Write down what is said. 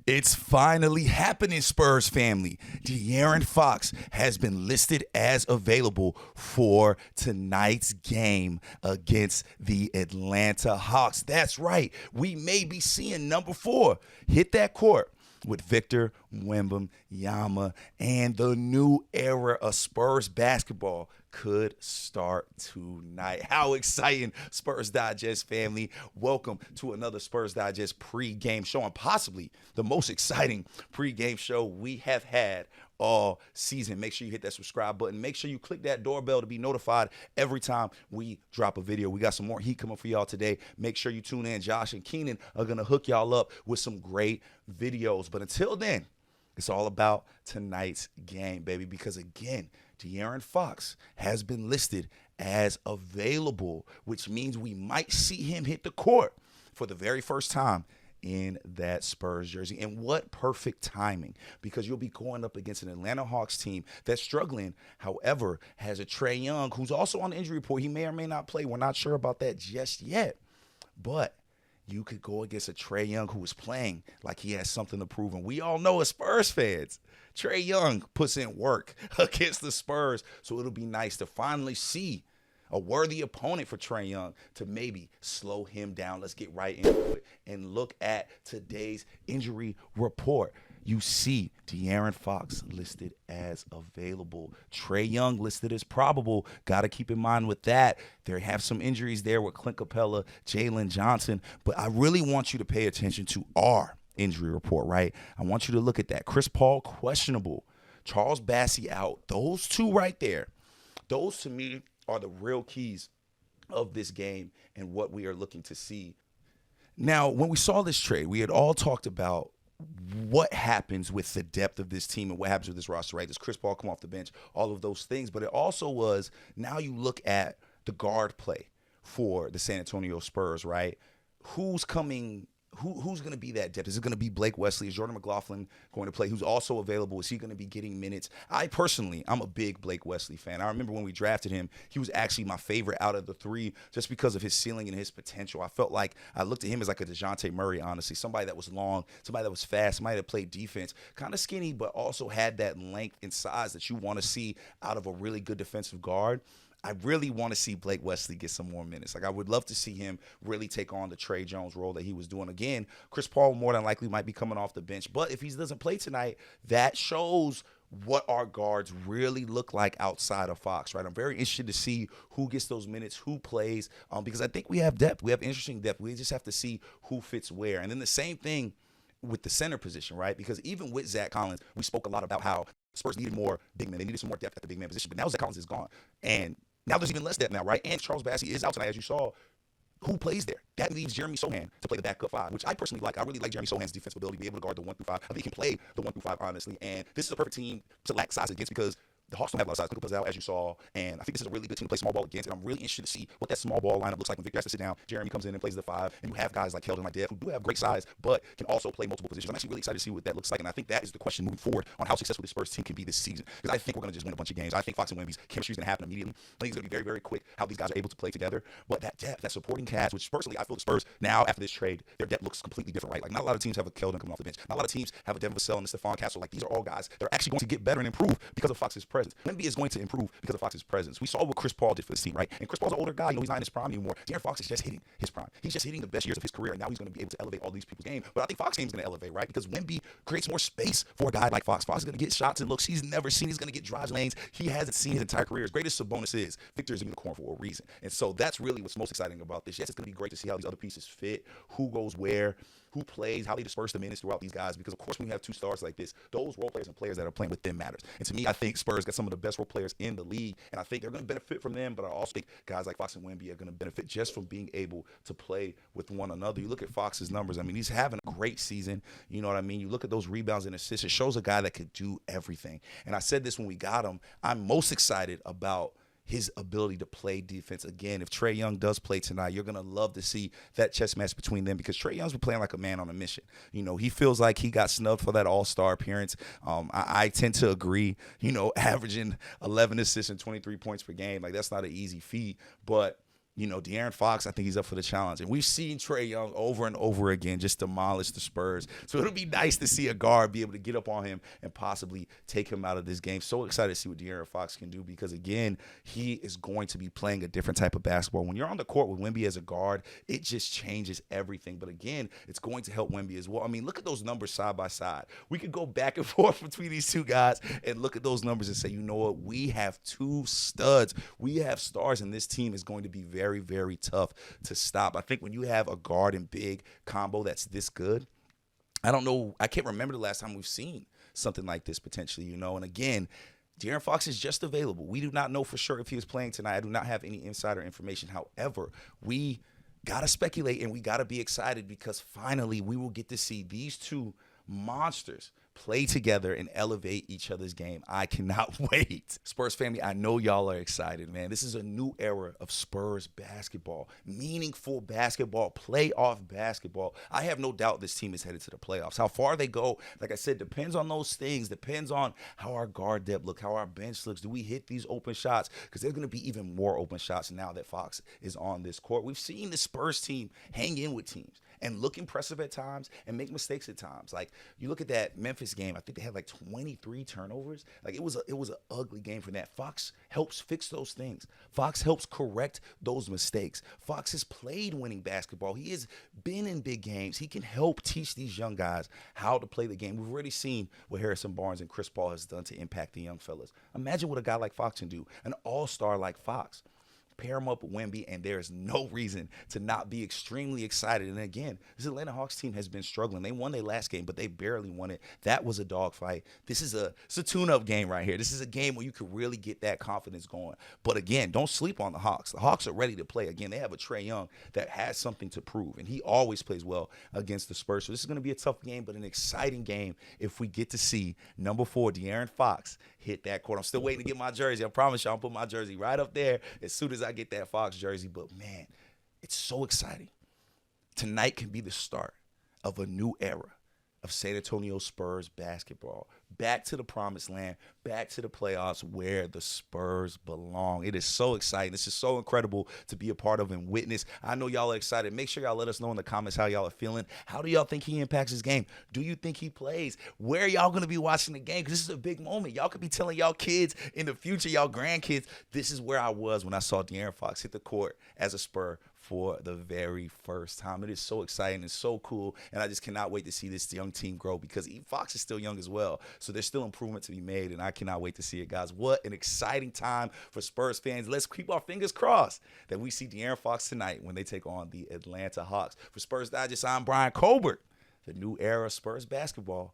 It's finally happening, Spurs family. De'Aaron Fox has been listed as available for tonight's game against the Atlanta Hawks. That's right. We may be seeing number 4 hit that court with Victor Wembanyama, and the new era of Spurs basketball could start tonight. How exciting, Spurs Digest family. Welcome to another Spurs Digest pre-game show, and possibly the most exciting pre-game show we have had all season. Make sure you hit that subscribe button. Make sure you click that doorbell to be notified every time we drop a video. We got some more heat coming for y'all today. Make sure you tune in. Josh and Keenan are going to hook y'all up with some great videos. But until then, it's all about tonight's game, baby, because again, De'Aaron Fox has been listed as available, which means we might see him hit the court for the very first time in that Spurs jersey. And what perfect timing, because you'll be going up against an Atlanta Hawks team that's struggling, however, has a Tre Young who's also on the injury report. He may or may not play. We're not sure about that just yet. But you could go against a Tre Young who is playing like he has something to prove. And we all know as Spurs fans, Tre Young puts in work against the Spurs. So it'll be nice to finally see a worthy opponent for Tre Young to maybe slow him down. Let's get right into it and look at today's injury report. You see De'Aaron Fox listed as available. Tre Young listed as probable. Got to keep in mind with that, there have some injuries there with Clint Capella, Keldon Johnson. But I really want you to pay attention to our injury report, right? I want you to look at that. Chris Paul, questionable. Charles Bassey out. Those two right there. Those, to me, are the real keys of this game and what we are looking to see. Now, when we saw this trade, we had all talked about what happens with the depth of this team and what happens with this roster, right? Does Chris Paul come off the bench? All of those things. But it also was, now you look at the guard play for the San Antonio Spurs, right? Who's coming? Who's going to be that depth? Is it going to be Blake Wesley? Is Jordan McLaughlin going to play? Who's also available? Is he going to be getting minutes? I'm a big Blake Wesley fan. I remember when we drafted him, he was actually my favorite out of the 3 just because of his ceiling and his potential. I felt like I looked at him as like a DeJounte Murray, honestly. Somebody that was long, somebody that was fast, somebody that played defense, kind of skinny, but also had that length and size that you want to see out of a really good defensive guard. I really want to see Blake Wesley get some more minutes. Like, I would love to see him really take on the Tre Jones role that he was doing. Again, Chris Paul more than likely might be coming off the bench. But if he doesn't play tonight, that shows what our guards really look like outside of Fox, right? I'm very interested to see who gets those minutes, who plays, because I think we have depth. We have interesting depth. We just have to see who fits where. And then the same thing with the center position, right? Because even with Zach Collins, we spoke a lot about how Spurs needed more big men. They needed some more depth at the big man position. But now Zach Collins is gone. And now there's even less depth now, right? And Charles Bassey is out tonight, as you saw. Who plays there? That leaves Jeremy Sochan to play the backup 5, which I personally like. I really like Jeremy Sochan's defensive ability to be able to guard the 1 through 5. I think he can play the 1 through 5, honestly. And this is a perfect team to lack size against because the Hawks don't have a lot of size. Clippers out, as you saw. And I think this is a really good team to play small ball against. And I'm really interested to see what that small ball lineup looks like when Victor has to sit down. Jeremy comes in and plays the 5. And you have guys like Keldon, like Dev, who do have great size, but can also play multiple positions. I'm actually really excited to see what that looks like. And I think that is the question moving forward on how successful this Spurs team can be this season. Because I think we're going to just win a bunch of games. I think Fox and Wemby's chemistry is going to happen immediately. I think it's going to be very, very quick how these guys are able to play together. But that depth, that supporting cast, which personally I feel the Spurs now after this trade, their depth looks completely different, right? Like, not a lot of teams have a Keldon coming off the bench. Not a lot of teams have a Devin Vassell and a Stephon Castle. Like, these are all guys that are actually going to get better and improve because of Fox's presence. Wemby is going to improve because of Fox's presence. We saw what Chris Paul did for this team, right? And Chris Paul's an older guy. You know, he's not in his prime anymore. De'Aaron Fox is just hitting his prime. He's just hitting the best years of his career, and now he's going to be able to elevate all these people's game. But I think Fox's game is going to elevate, right? Because Wemby creates more space for a guy like Fox. Fox is going to get shots and looks he's never seen. He's going to get drives lanes he hasn't seen his entire career. As great as Sabonis is, Victor is a unicorn for a reason. And so that's really what's most exciting about this. Yes, it's going to be great to see how these other pieces fit, who goes where, who plays, how they disperse the minutes throughout these guys. Because, of course, when you have 2 stars like this, those role players and players that are playing with them matters. And to me, I think Spurs got some of the best role players in the league, and I think they're going to benefit from them, but I also think guys like Fox and Wemby are going to benefit just from being able to play with one another. You look at Fox's numbers. I mean, he's having a great season. You know what I mean? You look at those rebounds and assists. It shows a guy that could do everything. And I said this when we got him. I'm most excited about his ability to play defense. Again, if Tre Young does play tonight, you're going to love to see that chess match between them because Tre Young's been playing like a man on a mission. You know, he feels like he got snubbed for that all-star appearance. I tend to agree, you know, averaging 11 assists and 23 points per game. Like, that's not an easy feat, but De'Aaron Fox, I think he's up for the challenge. And we've seen Tre Young over and over again just demolish the Spurs. So it'll be nice to see a guard be able to get up on him and possibly take him out of this game. So excited to see what De'Aaron Fox can do because, again, he is going to be playing a different type of basketball. When you're on the court with Wemby as a guard, it just changes everything. But, again, it's going to help Wemby as well. I mean, look at those numbers side by side. We could go back and forth between these two guys and look at those numbers and say, you know what, we have two studs. We have stars, and this team is going to be very, very tough to stop. I think when you have a guard and big combo that's this good, I can't remember the last time we've seen something like this potentially, And again, De'Aaron Fox is just available. We do not know for sure if he is playing tonight. I do not have any insider information. However, we got to speculate and we got to be excited because finally we will get to see these two monsters play together and elevate each other's game. I cannot wait. Spurs family, I know y'all are excited, man. This is a new era of Spurs basketball, meaningful basketball, playoff basketball. I have no doubt this team is headed to the playoffs. How far they go, like I said, depends on those things, depends on how our guard depth look, how our bench looks. Do we hit these open shots? Because there's going to be even more open shots now that Fox is on this court. We've seen the Spurs team hang in with teams and look impressive at times and make mistakes at times. Like, you look at that Memphis game, I think they had like 23 turnovers. Like, it was an ugly game for that. Fox helps fix those things. Fox helps correct those mistakes. Fox has played winning basketball. He has been in big games. He can help teach these young guys how to play the game. We've already seen what Harrison Barnes and Chris Paul has done to impact the young fellas. Imagine what a guy like Fox can do, an all-star like Fox. Pair him up with Wemby, and there is no reason to not be extremely excited. And again, this Atlanta Hawks team has been struggling. They won their last game, but they barely won it. That was a dogfight. It's a tune-up game right here. This is a game where you could really get that confidence going. But again, don't sleep on the Hawks. The Hawks are ready to play. Again, they have a Tre Young that has something to prove, and he always plays well against the Spurs. So this is going to be a tough game, but an exciting game if we get to see number 4, De'Aaron Fox, hit that court. I'm still waiting to get my jersey. I promise you, I'll put my jersey right up there as soon as I get that Fox jersey. But, man, it's so exciting. Tonight can be the start of a new era of San Antonio Spurs basketball. Back to the promised land, back to the playoffs where the Spurs belong. It is so exciting. This is so incredible to be a part of and witness. I know y'all are excited. Make sure y'all let us know in the comments how y'all are feeling. How do y'all think he impacts his game? Do you think he plays? Where are y'all going to be watching the game? Because this is a big moment. Y'all could be telling y'all kids in the future, y'all grandkids, this is where I was when I saw De'Aaron Fox hit the court as a Spur for the very first time. It is so exciting and so cool, and I just cannot wait to see this young team grow because Fox is still young as well, so there's still improvement to be made, and I cannot wait to see it, guys. What an exciting time for Spurs fans. Let's keep our fingers crossed that we see De'Aaron Fox tonight when they take on the Atlanta Hawks. For Spurs Digest, I'm Bryan Colbert. The new era of Spurs basketball